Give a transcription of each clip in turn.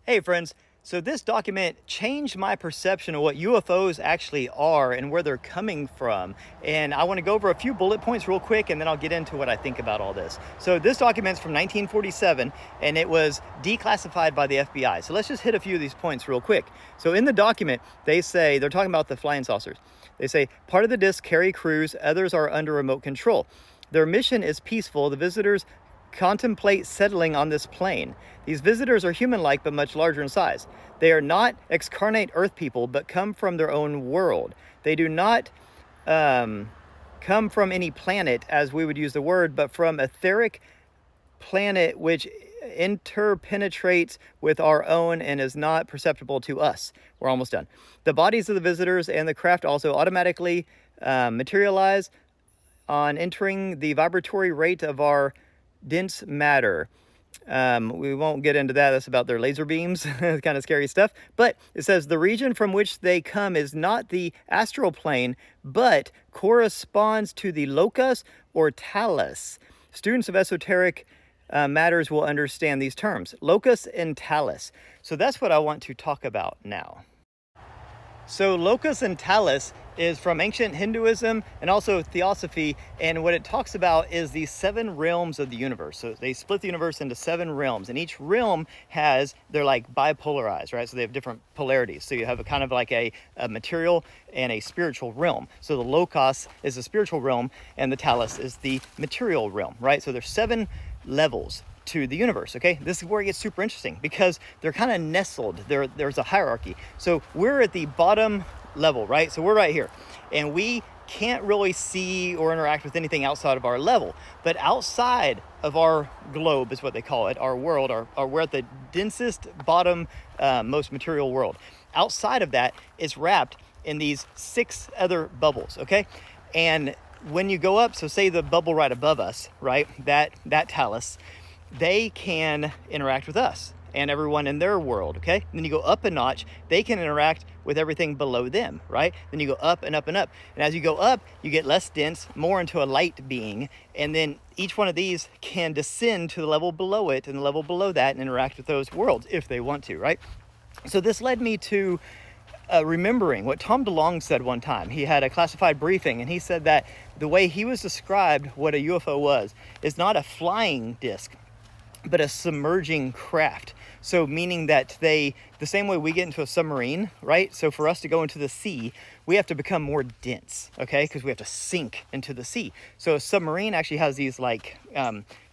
Hey friends, so this document changed my perception of what UFOs actually are and where they're coming from. And I want to go over a few bullet points real quick and then I'll get into what I think about all this. So this document's from 1947 and it was declassified by the FBI. So let's just hit a few of these points real quick. So in the document, they say, they're talking about the flying saucers. They say, part of the disc carry crews, others are under remote control. Their mission is peaceful. The visitors contemplate settling on this plane. These visitors are human-like but much larger in size. They are not excarnate Earth people but come from their own world. They do not come from any planet as we would use the word, but from etheric planet which interpenetrates with our own and is not perceptible to us. We're almost done. The bodies of the visitors and the craft also automatically materialize on entering the vibratory rate of our dense matter. We won't get into that. That's about their laser beams. Kind of scary stuff. But it says the region from which they come is not the astral plane, but corresponds to the locus or talus. Students of esoteric matters will understand these terms, locus and talus. So that's what I want to talk about now. So locus and talus is from ancient Hinduism and also theosophy, and what it talks about is the 7 realms of the universe. So they split the universe into 7 realms, and each realm they're like bipolarized, right? So they have different polarities. So you have a kind of like a material and a spiritual realm. So the locus is the spiritual realm and the talus is the material realm, right? So there's 7 levels to the universe. Okay, this is where it gets super interesting because they're kind of nestled. There's a hierarchy. So we're at the bottom level, right? So we're right here and we can't really see or interact with anything outside of our level, but outside of our globe is what they call it, our world, we're at the densest bottom, most material world. Outside of that is wrapped in these 6 other bubbles. Okay, and when you go up, so say the bubble right above us, right, that talus, they can interact with us and everyone in their world. Okay, and then you go up a notch, they can interact with everything below them, right? Then you go up and up and up, and as you go up you get less dense, more into a light being, and then each one of these can descend to the level below it and the level below that and interact with those worlds if they want to, right? So this led me to remembering what Tom DeLonge said one time. He had a classified briefing and he said that the way he was described what a UFO was is not a flying disc but a submerging craft. So meaning that the same way we get into a submarine, right? So for us to go into the sea, we have to become more dense, okay? Because we have to sink into the sea. So a submarine actually has these like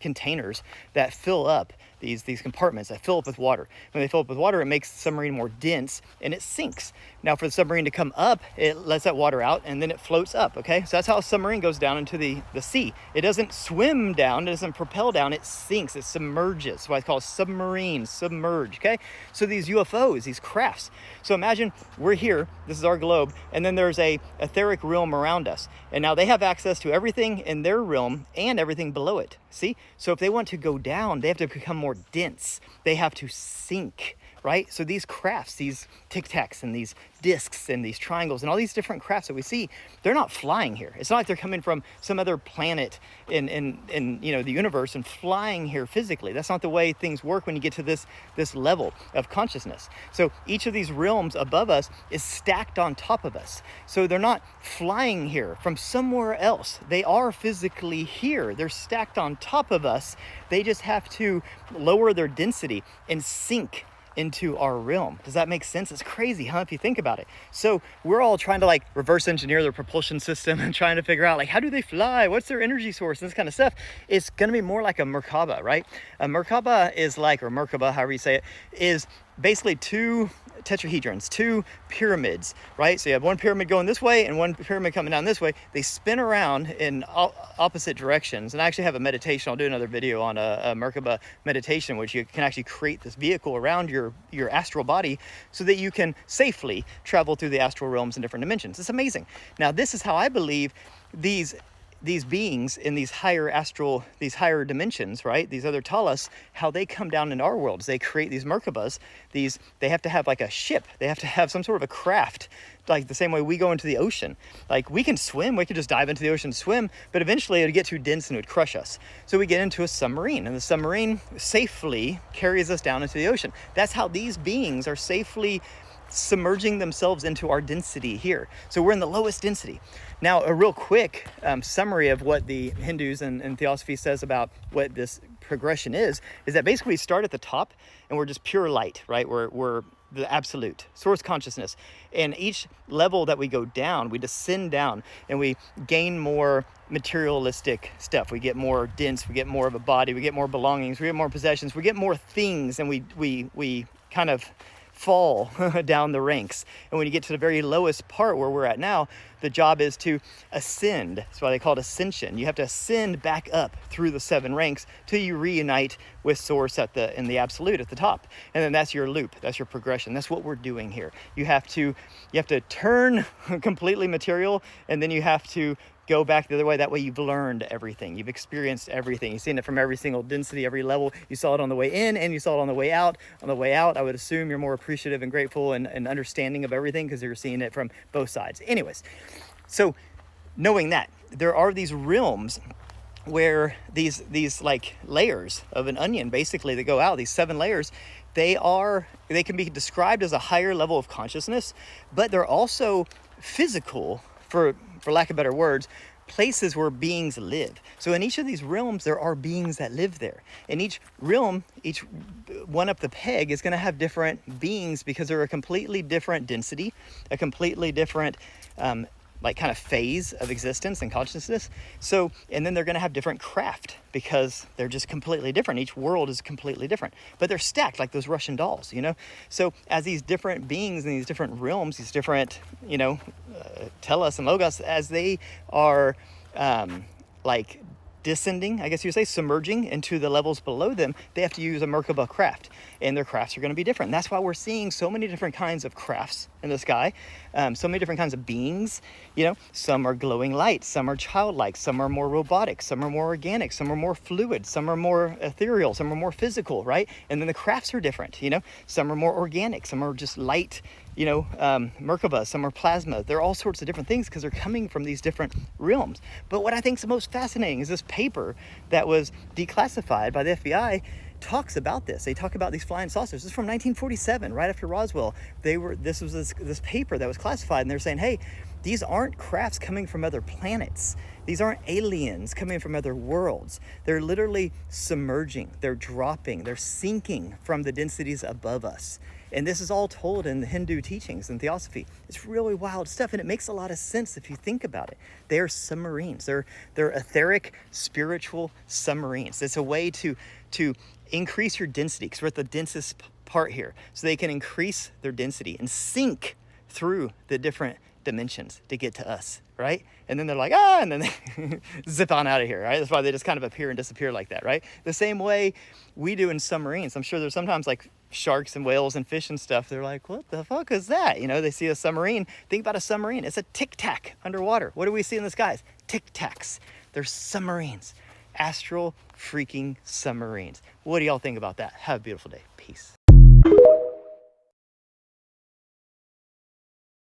containers that fill up, these compartments that fill up with water. When they fill up with water, it makes the submarine more dense and it sinks. Now for the submarine to come up, it lets that water out and then it floats up, okay? So that's how a submarine goes down into the sea. It doesn't swim down, it doesn't propel down, it sinks, it submerges. That's why it's called submarine, submerge, okay? So these UFOs, these crafts. So imagine we're here, this is our globe, and then there's a etheric realm around us. And now they have access to everything in their realm and everything below it. See? So if they want to go down, they have to become more dense. They have to sink, right? So these crafts, these tic tacs and these discs and these triangles and all these different crafts that we see, they're not flying here. It's not like they're coming from some other planet in the universe and flying here physically. That's not the way things work when you get to this level of consciousness. So each of these realms above us is stacked on top of us. So they're not flying here from somewhere else. They are physically here. They're stacked on top of us. They just have to lower their density and sink into our realm. Does that make sense? It's crazy, huh, if you think about it. So we're all trying to like reverse engineer their propulsion system and trying to figure out like, how do they fly? What's their energy source? And this kind of stuff. It's going to be more like a Merkaba, right? A Merkaba is like, or Merkaba, however you say it, is basically 2 tetrahedrons, 2 pyramids, right? So you have one pyramid going this way and one pyramid coming down this way. They spin around in opposite directions. And I actually have a meditation. I'll do another video on a Merkaba meditation, which you can actually create this vehicle around your astral body so that you can safely travel through the astral realms in different dimensions. It's amazing. Now, this is how I believe these these beings in these higher astral, these higher dimensions, right? These other talas, how they come down into our worlds. They create these Merkabas. They have to have like a ship. They have to have some sort of a craft, like the same way we go into the ocean. Like we can swim, we could just dive into the ocean and swim, but eventually it would get too dense and it would crush us. So we get into a submarine, and the submarine safely carries us down into the ocean. That's how these beings are safely submerging themselves into our density here. So we're in the lowest density. Now, a real quick summary of what the Hindus and Theosophy says about what this progression is that basically we start at the top and we're just pure light, right? We're the absolute source consciousness. And each level that we go down, we descend down and we gain more materialistic stuff. We get more dense, we get more of a body, we get more belongings, we get more possessions, we get more things, and we kind of fall down the ranks. And when you get to the very lowest part where we're at now, the job is to ascend. That's why they call it ascension. You have to ascend back up through the 7 ranks till you reunite with source in the absolute at the top. And then that's your loop, that's your progression. That's what we're doing here. You have to turn completely material, and then you have to go back the other way. That way you've learned everything. You've experienced everything. You've seen it from every single density, every level. You saw it on the way in and you saw it on the way out. On the way out, I would assume you're more appreciative and grateful and understanding of everything because you're seeing it from both sides. Anyways, so knowing that, there are these realms where these like layers of an onion basically that go out, these 7 layers, they can be described as a higher level of consciousness, but they're also physical, for lack of better words, places where beings live. So in each of these realms, there are beings that live there. In each realm, each one up the peg is going to have different beings because they're a completely different density, a completely different like kind of phase of existence and consciousness. So, and then they're going to have different craft because they're just completely different. Each world is completely different, but they're stacked like those Russian dolls, you know? So as these different beings in these different realms, these different, telos and logos, as they are like descending, I guess you would say, submerging into the levels below them, they have to use a Merkaba craft, and their crafts are going to be different. And that's why we're seeing so many different kinds of crafts in the sky, so many different kinds of beings. Some are glowing light, some are childlike, some are more robotic, some are more organic, some are more fluid, some are more ethereal, some are more physical, right? And then the crafts are different, some are more organic, some are just light, Merkaba, some are plasma. They're all sorts of different things because they're coming from these different realms. But what I think is the most fascinating is this paper that was declassified by the FBI talks about this. They talk about these flying saucers. This is from 1947, right after Roswell. This was this paper that was classified, and they're saying, hey, these aren't crafts coming from other planets. These aren't aliens coming from other worlds. They're literally submerging, they're dropping, they're sinking from the densities above us. And this is all told in the Hindu teachings and Theosophy. It's really wild stuff, and it makes a lot of sense if you think about it. They're submarines. They're etheric, spiritual submarines. It's a way to increase your density, because we're at the densest part here. So they can increase their density and sink through the different dimensions to get to us, right? And then they're like, and then they zip on out of here, right? That's why they just kind of appear and disappear like that, right? The same way we do in submarines. I'm sure there's sometimes like sharks and whales and fish and stuff. They're like, what the fuck is that? They see a submarine. Think about a submarine. It's a tic-tac underwater. What do we see in the skies? Tic-tacs. They're submarines. Astral freaking submarines. What do y'all think about that? Have a beautiful day. Peace.